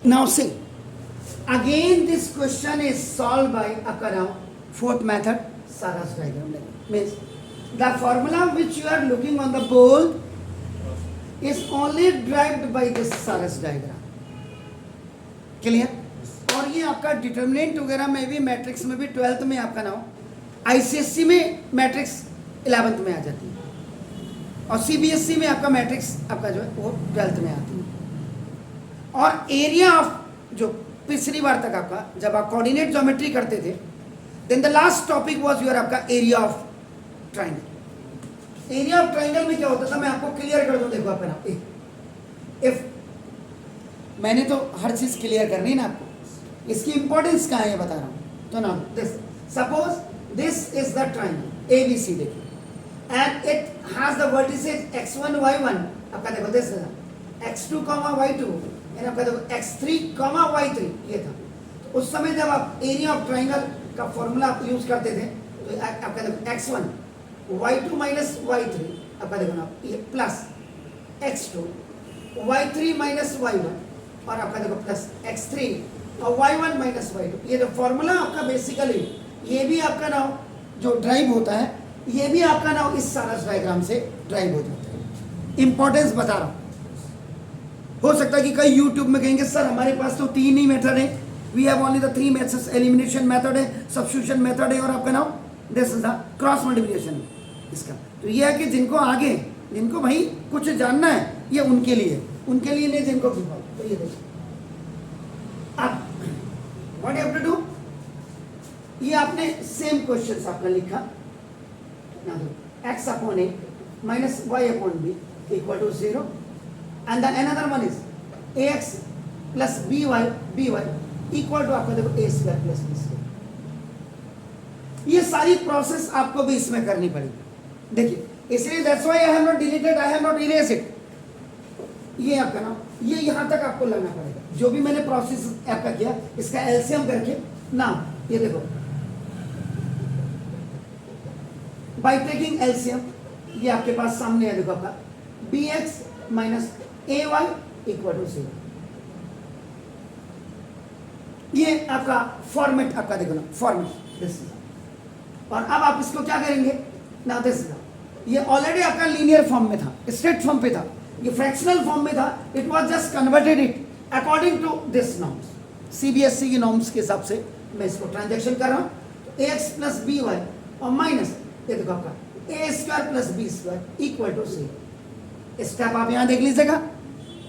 Now see, again this question is solved by Akarao fourth method, Saras diagram. Means the formula which you are looking on the board is only derived by this Saras diagram. Clear? और ये आपका determinant वगैरह में भी matrix में भी 12th में आपका ना हो, आईसीएससी में मैट्रिक्स 11th में आ जाती है और सीबीएसई में आपका मैट्रिक्स आपका जो है वो 12th में आती है। और एरिया ऑफ जो पिछली बार तक आपका जब आप कोऑर्डिनेट ज्योमेट्री करते थे, then the last topic was your आपका area of triangle. Area of triangle में क्या होता था, मैं आपको क्लियर कर दूं। देखो आपका ना इफ मैंने तो हर चीज क्लियर करनी है ना आपको, इसकी इंपॉर्टेंस कहाँ है ये बता रहा हूँ। तो ना this suppose this is the triangle ABC, देखिए and it has the vertices x1 y1, आपका देखो दिस x2 y2 एंड आपका देखो x3 y3, ये था। तो उस समय जब आप एरिया ऑफ ट्राइंगल का फॉर्मूला आप यूज करते थे तो आपका देखो x1 y2 माइनस y3, आपका देखो ना ये plus x2 y3 minus y1 और आपका देखो प्लस x3 और y1 माइनस y2। ये जो फॉर्मूला आपका बेसिकली ये भी आपका ना जो ड्राइव होता है, ये भी आपका ना इस सारस डायग्राम से ड्राइव हो जाता है। इंपॉर्टेंस बता रहा हूँ। हो सकता है कि कई यूट्यूब में कहेंगे सर हमारे पास तो 3 ही मेथड है, we have only the 3 methods, elimination method है, सब्स्टिट्यूशन मेथड है और आपका नाम this is the cross multiplication इसका। तो ये है कि जिनको आगे जिनको भाई कुछ जानना है ये उनके लिए नहीं, जिनको भी तो ये देखिए अब what you have to do, ये आपने सेम क्वेश्चन आपने लिखा x upon a minus y upon b equal to 0 and the another one is ax plus by equal to आपका देखो a square plus b square। ये सारी process आपको भी इसमें करनी पड़ेगी। देखिए इसलिए that's why I have not deleted, I have not erased it। ये आपका ना ये यहाँ तक आपको लगना पड़ेगा। जो भी मैंने प्रोसेस आपका किया इसका एलसीएम करके ना ये देखो बाई टेकिंग एलसीएम ये आपके पास सामने है। देखो आपका bx minus ay equal to 0। ये आपका फॉर्मेट आपका देखो ना फॉर्मेट दिस। और अब आप इसको क्या करेंगे ना दिस, ये ऑलरेडी आपका लीनियर फॉर्म में था, स्ट्रेट फॉर्म पे था, ये फ्रैक्शनल फॉर्म में था। It was just converted it according to this norms, CBSE की नॉर्म्स के हिसाब से मैं इसको ट्रांजैक्शन कर रहा हूँ। ax प्लस बी वाई और माइनस ये देखो आपका a square plus B square equal to 0। Step आप यहाँ देख लीजिएगा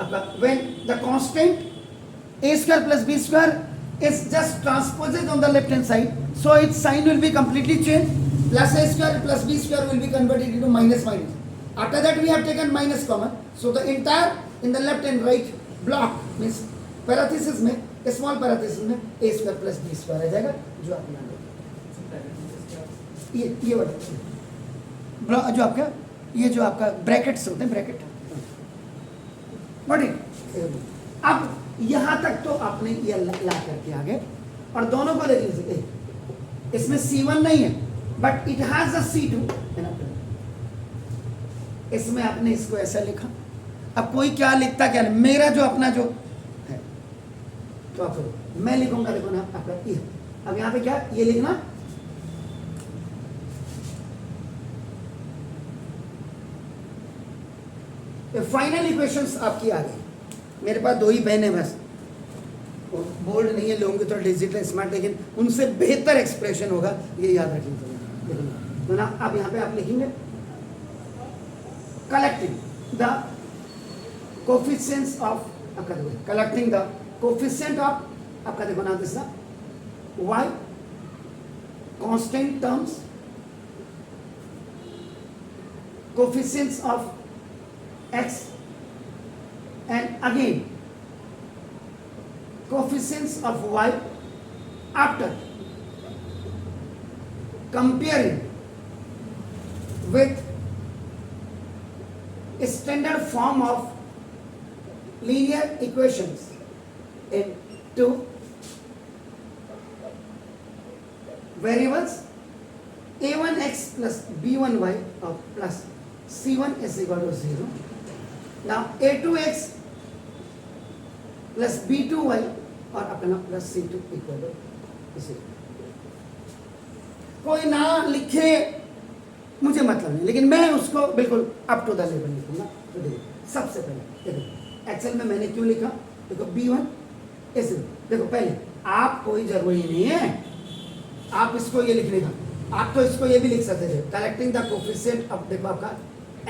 आपका when the constant a square plus B square is just transposed on the left hand side, so its sign will be completely change, plus a square plus b square will be converted into minus minus. After that we have taken minus common, so the entire in the left and right block means parenthesis में small parenthesis में a square plus b square आ जाएगा। जो आप यहाँ ये वाला जो आपका ये जो आपका ब्रैकेट्स होते हैं ब्रैकेट बड़ी। अब यहाँ तक तो आपने ये ला करके आगे और दोनों को देख लीजिए, इसमें C1 नहीं है but it has a C2, इसमें आपने इसको ऐसा लिखा। अब कोई क्या लिखता क्या नहीं, मेरा जो अपना जो है तो आप मैं लिखूंगा देखो ना आपका ये। अब यहाँ पे क्या ये लिखना फाइनल इक्वेशंस आपकी आ गई। मेरे पास 2 ही पेन है बस, बोल्ड नहीं है, लोगों की तो डिजिटल स्मार्ट, लेकिन उनसे बेहतर एक्सप्रेशन होगा ये याद रखिए। तो ना अब यहाँ पे आप लिखेंगे कलेक्टिंग द कोफिशिएंट्स ऑफ आपका देखो कलेक्टिंग द कोफिशिएंट ऑफ आपका देखो ना this y constant terms coefficients of x and again coefficients of y after comparing with standard form of linear equations in 2 variables a1x plus b1y of plus c1 is equal to 0. Now a2x plus b2y और अपना plus c2 equal to इसे। कोई ना लिखे मुझे मतलब नहीं, लेकिन मैं उसको बिल्कुल अप टू द लेवल लिखूंगा। तो देखो सबसे पहले देखो एक्सेल में मैंने क्यों लिखा, देखो b1 ऐसे देखो, पहले आप कोई जरूरी नहीं है आप इसको ये लिखने का, आप तो इसको ये भी लिख सकते थे, कलेक्टिंग द कोफिशिएंट ऑफ देखो आपका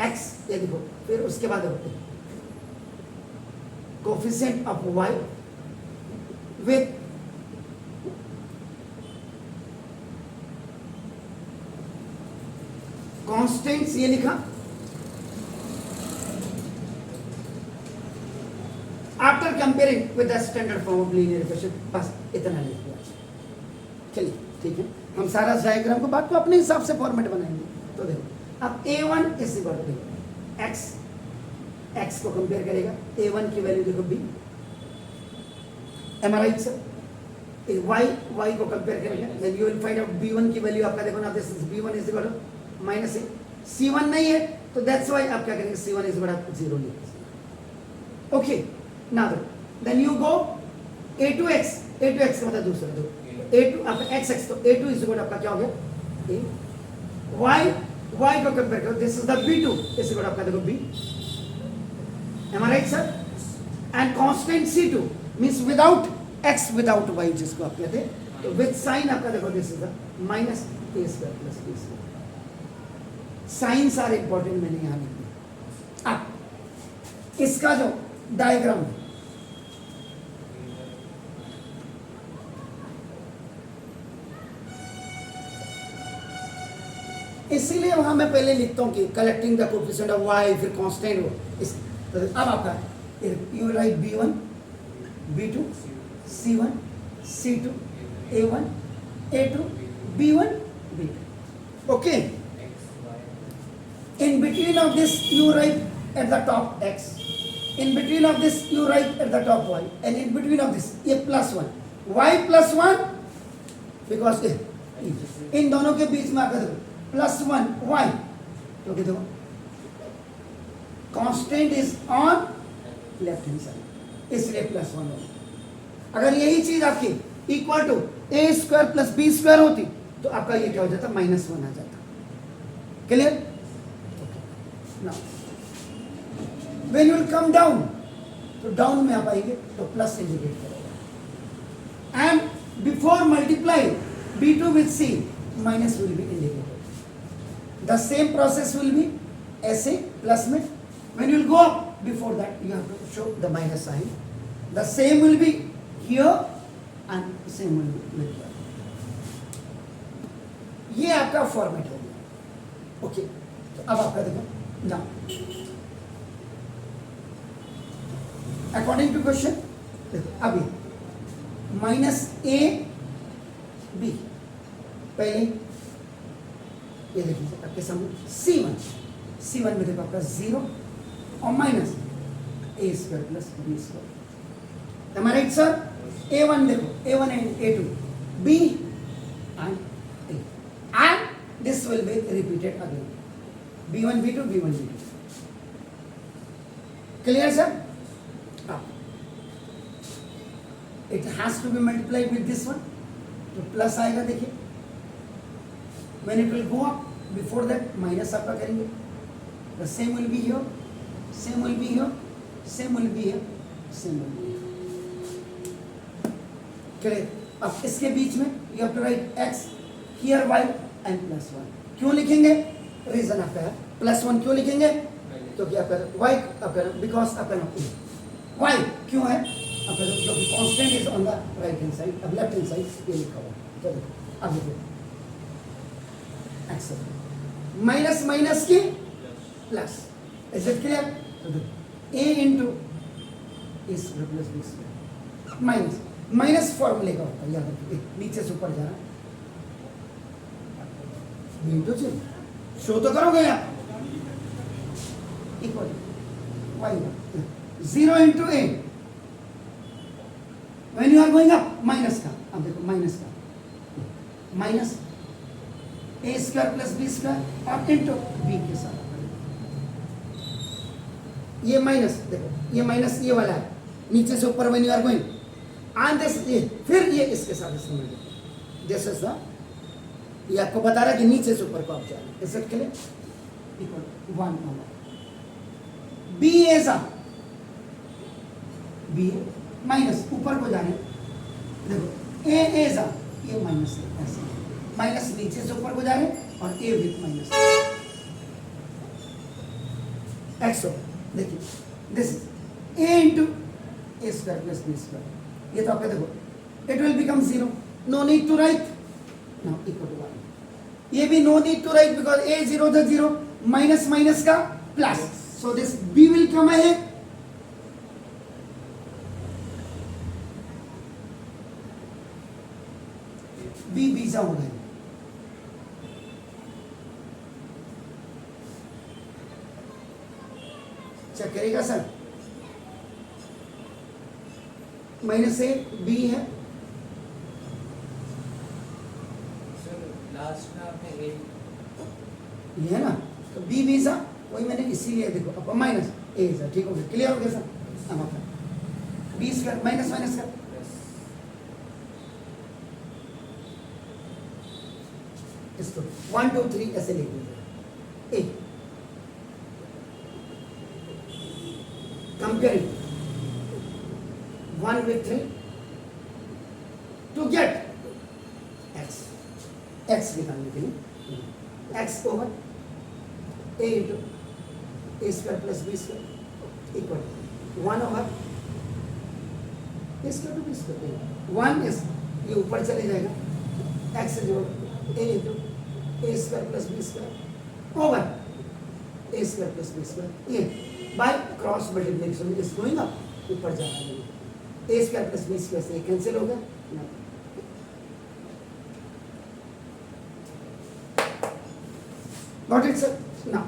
x, ये देखो, फिर उसके बाद coefficient of y with constants, ये लिखा। After comparing with the standard form of linear equation, बस इतना लिख दिया। चलिए ठीक है, हम सारा डायग्राम को बात को अपने हिसाब से फॉर्मेट बनाएंगे। तो देखो अब a1 is equal to x को कंपेयर करेगा, a1 की वैल्यू देखो b, am I right sir? y को कंपेयर करेगा, then you will find out b1 की वैल्यू आपका देखो ना, this is b1 is equal to minus a, c1 नहीं है तो दैट्स व्हाई आप क्या करेंगे, c1 इज इक्वल टू 0 लिखेंगे। Okay, now then you go a2x का मतलब दूसरा दो, a2 आपका x तो a2 इज इक्वल आपका क्या हो गया a, y को कंपेयर करो, this is the b2 is equal आपका देखो b, am I right sir? and constant c2 means without x without y जिसको आप कहते हैं, तो विद साइन आपका देखो this is the minus a square plus b square. Signs are important, मैंने यहां लिख दिया। अब इसका जो डायग्राम है, इसीलिए वहां मैं पहले लिखता हूं कि collecting the coefficient of y फिर कांस्टेंट हो इस। तो अब आपका you right b1 b2 c1 c2 a1 a2 b1 b2, okay? In between of this you write at the top x, in between of this you write at the top y, and in between of this ये plus 1 y plus 1 because इन दोनों के बीच में आकर plus 1 y, तो देखो constant is on left hand side, इसलिए plus 1 होगा। अगर यही चीज आपकी equal to a square plus b square होती तो आपका ये क्या हो जाता, माइनस 1 आ जाता। Clear? Now when you will come down, तो डाउन में आप आएंगे तो प्लस इंडिकेट करेगा, and before multiply b2 with c minus will be indicated. The same process will be ऐसे प्लस में, when you will go up before that you have to show the minus sign, the same will be here and same will be here। ये आपका format हो गया। Okay, तो अब आपका देखो ना, अकॉर्डिंग टू क्वेश्चन देखो अभी माइनस a b, पहले ये देखिए आपके सामने C1 में देखो आपका 0 और minus a square plus b square. am I right sir? a1 देखो a1 and a2 b and a, and this will be repeated again, b1 b2 b1 b2। clear sir? it has to be multiplied with this one, तो plus आएगा देखिए, when it will go up before that minus आपका करेंगे, the same will be here, same will be here, same will be here, same will be here। clear? अब इसके बीच में you have to write x, here y and plus 1। क्यों लिखेंगे, reason आपका है plus 1 क्यों लिखेंगे, क्योंकि आपका y आपका बिकॉज आपका y क्यों है आपका, क्योंकि constant is on the right hand side, अब लेफ्ट हैंड साइड ये लिखा हुआ। चलो अब देखो माइनस माइनस की plus, is it clear? a into इस plus B square, minus minus फॉर्मूले का होता है, याद रखिए नीचे से ऊपर जा रहा है, इंटू जी शो तो करोगे आप, equal y 0 into a, when you are going up minus का, अब देखो माइनस का minus a square plus B square और इंटू बी के साथ, ये माइनस देखो ये माइनस ये वाला है, नीचे से ऊपर when you are going and this, फिर ये इसके साथ इसमें दिस इज द, ये आपको बता रहा है कि नीचे से ऊपर को आप जा रहे हैं, is it clear? Equal 1 over B ऐसा, बी माइनस ऊपर को जा रहे हैं, देखो ए ऐसा, ये माइनस है, ऐसे माइनस नीचे से ऊपर को जा रहे हैं और ए विथ माइनस एक्स हो, देखिए this is A into A square plus B square, ये तो आपका देखो it will become 0, no need to write, now equal to 1, ये भी no need to write because A 0 the 0 minus minus का plus, so this B will come ahead, B बीजा हो गए, चेक करेगा सर, माइनस ए बी है, last में आपने ए, ये है ना, तो बी बीजा वही मैंने इसीलिए देखो अब माइनस ए सा, ठीक हो गया, क्लियर हो गया सर? अब आपका बी स्क्वायर माइनस माइनस का इसको 1 2 3 ऐसे लिख दीजिए, ए comparing 1 with 3 to get x, x निकालने के लिए x over a into A square plus B square equal 1 over A square to B square, 1 is ये ऊपर चले जाएगा, x से जोड़ a into A square plus B square over A square plus B square, ये by cross multiplication is going up, ऊपर जा रहा है, A square plus B square से कैंसिल होगा, got it sir? Now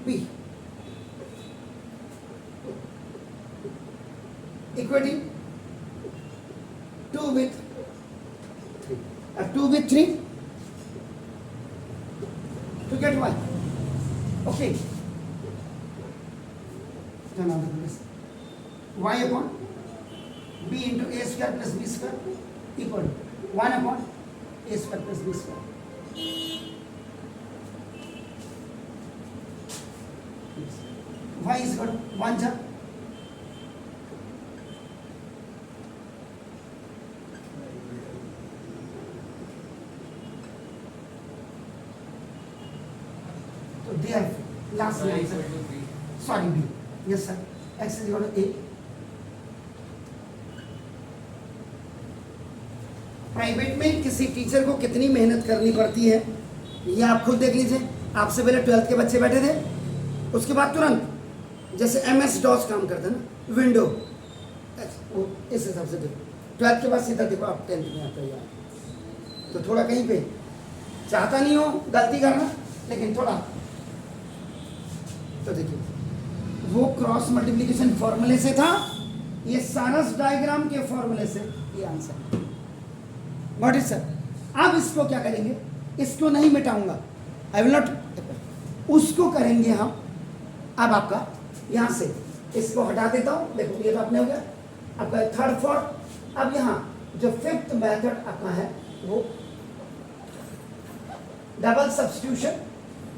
B equating 2 with 3, 2 with 3 to get 1, okay, turn on the this y upon b into a square plus b square equal to 1 upon a square plus b square, y is equal to 1 जा, तो there last में answer, sorry B, yes sir, x is equal to a, private में किसी teacher को कितनी मेहनत करनी पड़ती है ये आप खुद देख लीजिए, आपसे पहले 12th के बच्चे बैठे थे, उसके बाद तुरंत जैसे MS DOS काम करता है ना, विंडो, वो इस हिसाब से देखो, 12th के बाद सीधा देखो आप 10th में आता है, तो थोड़ा कहीं पे चाहता नहीं हो गलती करना, लेकिन थोड़ा तो देखिए वो क्रॉस मल्टीप्लिकेशन फॉर्मूले से था, ये सारस डायग्राम के फॉर्मूले से ये आंसर, व्हाट इज सर? अब इसको क्या करेंगे, इसको नहीं मिटाऊंगा, आई विल नॉट, उसको करेंगे हम, अब आपका यहाँ से इसको हटा देता हूँ, देखो ये तो आपने हो गया आपका थर्ड फोर्थ, अब यहाँ जो फिफ्थ मेथड आपका है वो डबल सब्स्टिट्यूशन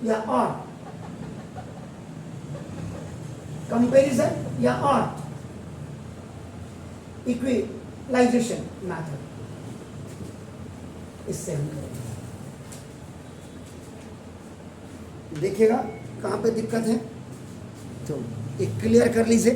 या और कंपैरिजन या और इक्विलाइजेशन मेथड, इससे हम करेंगे, देखिएगा कहाँ पे दिक्कत है, तो एक क्लियर कर लीजिए।